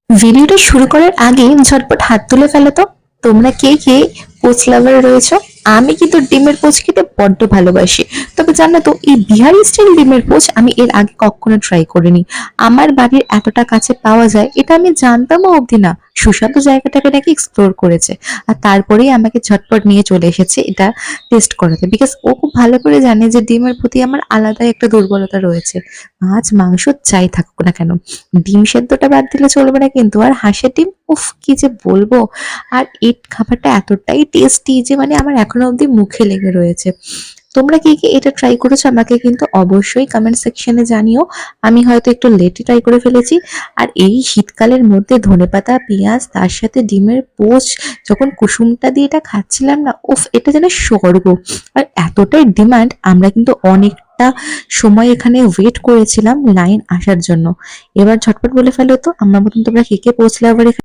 ভিডিওটা শুরু করার আগে ঝটপট হাত তুলে ফেলো তো, তোমরা কে কে পোচ লাভার রয়েছো। আমি কিন্তু ডিমের পোচ খেতে বড্ড ভালোবাসি। তবে জানো তো, এই বিহারি স্টাইল ডিমের পোচ আমি এর আগে কখনো ট্রাই করিনি। আমার বাড়ির এতটা কাছে পাওয়া যায় এটা আমি জানতামও অবধি না। সুস্বাদু জায়গাটাকে নাকি এক্সপ্লোর করেছে, আর তারপরেই আমাকে ঝটপট নিয়ে চলে এসেছে এটা টেস্ট করাতে, বিকজ ও খুব ভালো করে জানে যে ডিমের প্রতি আমার আলাদাই একটা দুর্বলতা রয়েছে। মাছ মাংস যাই থাকুক না কেন, ডিম সেদ্ধটা বাদ দিলে চলবে না কিন্তু। আর হাঁসের ডিম, উফ কি যে বলবো। আর এই খাবারটা এতটাই টেস্টি যে মানে আমার এখনো অবধি মুখে লেগে রয়েছে। তোমরা কি কি এটা ট্রাই করেছো আমাকে কিন্তু অবশ্যই কমেন্ট সেকশনে জানিও। আমি হয়তো একটু লেটে ট্রাই করে ফেলেছি। আর এই শীতকালের মধ্যে ধনেপাতা পেঁয়াজ তার সাথে ডিমের পোচ, যখন কুসুমটা দিয়ে এটা খাচ্ছিলাম না, উফ এটা যেন স্বর্গ। আর এতটাই ডিমান্ড, আমরা কিন্তু অনেকটা সময় এখানে ওয়েট করেছিলাম লাইন আসার জন্য। এবার ঝটপট বলে ফেলো তো, আমার মতন তোমরা কে কে পোচ লাভার